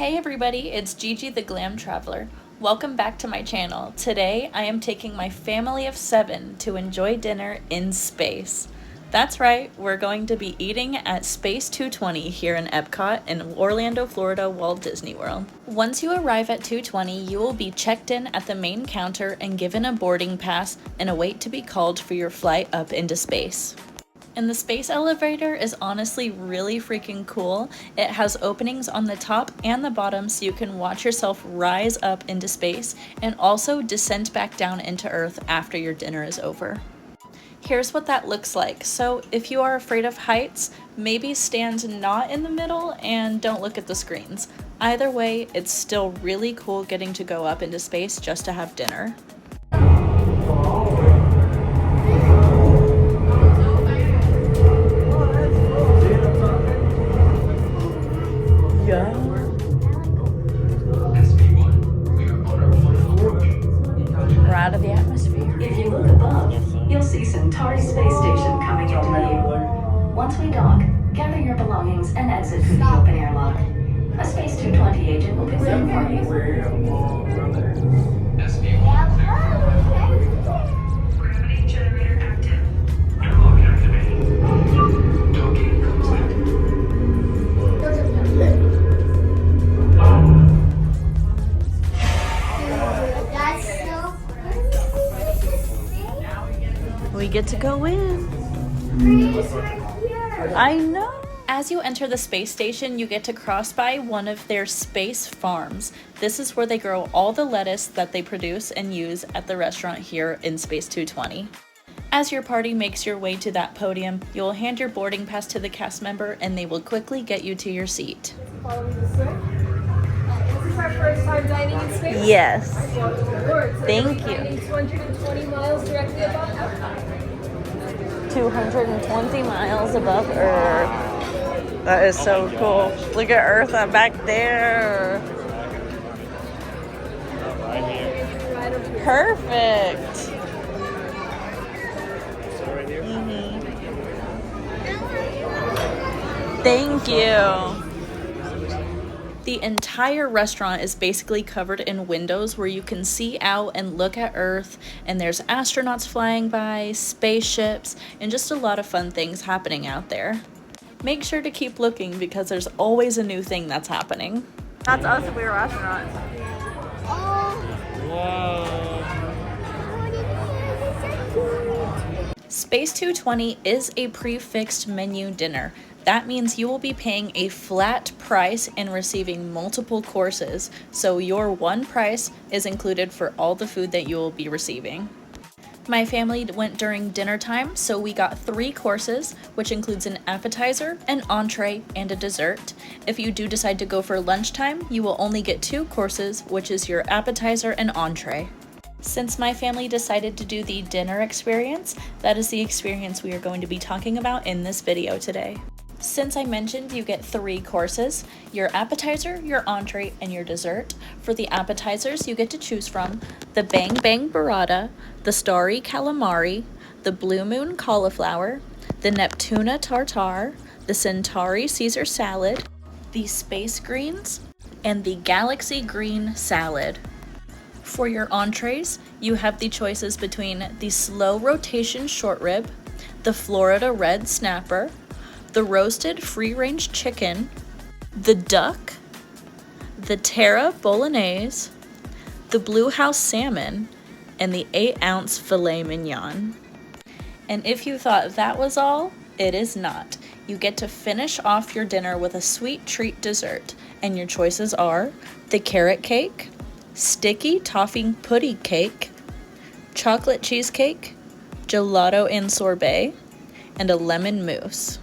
Hey everybody, it's Gigi the Glam Traveler. Welcome back to my channel. Today I am taking my family of 7 to enjoy dinner in space. That's right, we're going to be eating at Space 220 here in Epcot in Orlando, Florida, Walt Disney World. Once you arrive at 220, you will be checked in at the main counter and given a boarding pass and await to be called for your flight up into space. And the space elevator is honestly really freaking cool. It has openings on the top and the bottom so you can watch yourself rise up into space and also descend back down into Earth after your dinner is over. Here's what that looks like. So if you are afraid of heights, maybe stand not in the middle and don't look at the screens. Either way, it's still really cool getting to go up into space just to have dinner. We're out of the atmosphere. If you look above, you'll see Centauri Space Station coming into view. Once we dock, gather your belongings and exit through the open airlock. A Space 220 agent will be waiting for you. Gravity generator active. Airlock activated. Docking complete. We get to go in. I know. As you enter the space station, you get to cross by one of their space farms. This is where they grow all the lettuce that they produce and use at the restaurant here in Space 220. As your party makes your way to that podium, you will hand your boarding pass to the cast member and they will quickly get you to your seat. Is this our first time dining in space? Yes. Welcome Thank you. 220 miles directly above Epcot. 220 miles above Earth. That is so cool. Look at Earth back there. Perfect. Thank you. The entire restaurant is basically covered in windows where you can see out and look at Earth, and there's astronauts flying by, spaceships, and just a lot of fun things happening out there. Make sure to keep looking because there's always a new thing that's happening. That's us if we were astronauts. Space 220 is a prix-fixed menu dinner. That means you will be paying a flat price and receiving multiple courses, so your one price is included for all the food that you will be receiving. My family went during dinner time, so we got 3 courses, which includes an appetizer, an entree, and a dessert. If you do decide to go for lunchtime, you will only get 2 courses, which is your appetizer and entree. Since my family decided to do the dinner experience, that is the experience we are going to be talking about in this video today. Since I mentioned you get 3 courses, your appetizer, your entree, and your dessert. For the appetizers, you get to choose from the Bang Bang Burrata, the Starry Calamari, the Blue Moon Cauliflower, the Neptuna Tartare, the Centauri Caesar Salad, the Space Greens, and the Galaxy Green Salad. For your entrees, you have the choices between the Slow Rotation Short Rib, the Florida Red Snapper, the roasted free-range chicken, the duck, the Terra Bolognese, the Blue House salmon, and the 8-ounce filet mignon. And if you thought that was all, it is not. You get to finish off your dinner with a sweet treat dessert, and your choices are the carrot cake, sticky toffee putty cake, chocolate cheesecake, gelato and sorbet, and a lemon mousse.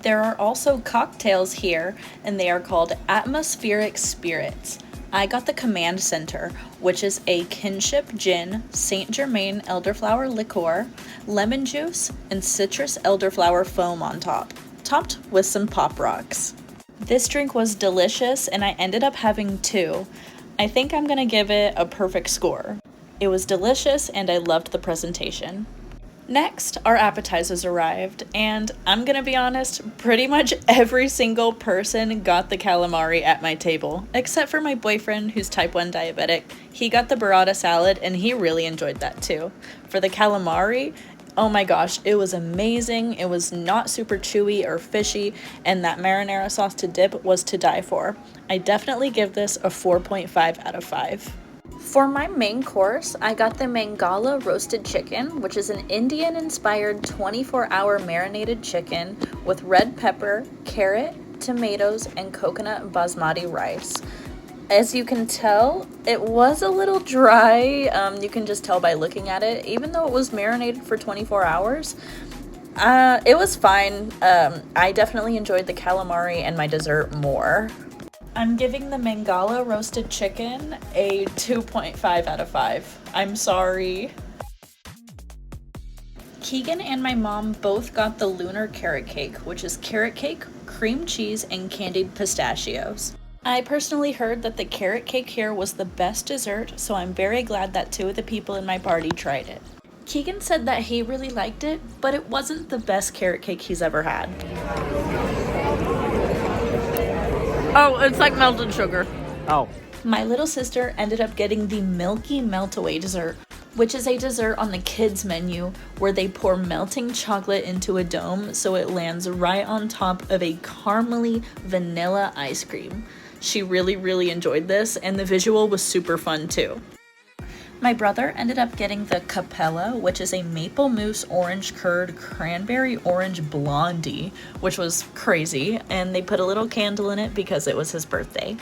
There are also cocktails here, and they are called Atmospheric Spirits. I got the Command Center, which is a kinship gin, Saint Germain elderflower liqueur, lemon juice, and citrus elderflower foam on top, topped with some Pop Rocks. This drink was delicious, and I ended up having 2. I think I'm gonna give it a perfect score. It was delicious, and I loved the presentation. Next, our appetizers arrived, and I'm gonna be honest, pretty much every single person got the calamari at my table, except for my boyfriend who's type 1 diabetic. He got the burrata salad and he really enjoyed that too. For the calamari, oh my gosh, it was amazing. It was not super chewy or fishy, and that marinara sauce to dip was to die for. I definitely give this a 4.5 out of 5. For my main course, I got the Mangala roasted chicken, which is an Indian-inspired 24-hour marinated chicken with red pepper, carrot, tomatoes, and coconut basmati rice. As you can tell, it was a little dry. You can just tell by looking at it. Even though it was marinated for 24 hours, it was fine. I definitely enjoyed the calamari and my dessert more. I'm giving the Mangala roasted chicken a 2.5 out of 5. I'm sorry. Keegan and my mom both got the lunar carrot cake, which is carrot cake, cream cheese, and candied pistachios. I personally heard that the carrot cake here was the best dessert, so I'm very glad that 2 of the people in my party tried it. Keegan said that he really liked it, but it wasn't the best carrot cake he's ever had. Oh, it's like melted sugar. Oh. My little sister ended up getting the Milky Melt-Away dessert, which is a dessert on the kids menu where they pour melting chocolate into a dome so it lands right on top of a caramely vanilla ice cream. She really enjoyed this, and the visual was super fun too. My brother ended up getting the Capella, which is a maple mousse orange curd cranberry orange blondie, which was crazy, and they put a little candle in it because it was his birthday.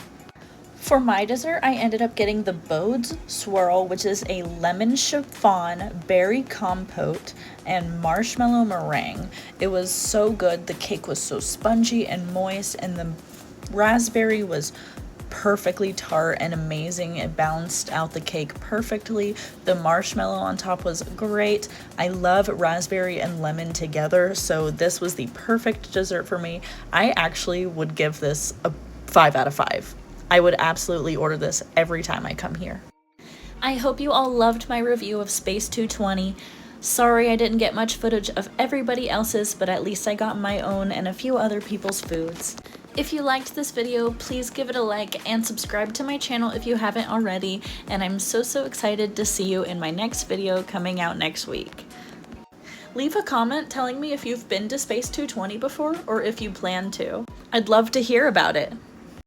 For my dessert, I ended up getting the Bode's Swirl, which is a lemon chiffon, berry compote, and marshmallow meringue. It was so good. The cake was so spongy and moist, and the raspberry was perfectly tart and amazing. It balanced out the cake perfectly. The marshmallow on top was great. I love raspberry and lemon together, so this was the perfect dessert for me. I actually would give this a 5 out of 5. I would absolutely order this every time I come here. I hope you all loved my review of Space 220. Sorry I didn't get much footage of everybody else's, but at least I got my own and a few other people's foods. If you liked this video, please give it a like and subscribe to my channel if you haven't already, and I'm so excited to see you in my next video coming out next week. Leave a comment telling me if you've been to Space 220 before or if you plan to. I'd love to hear about it.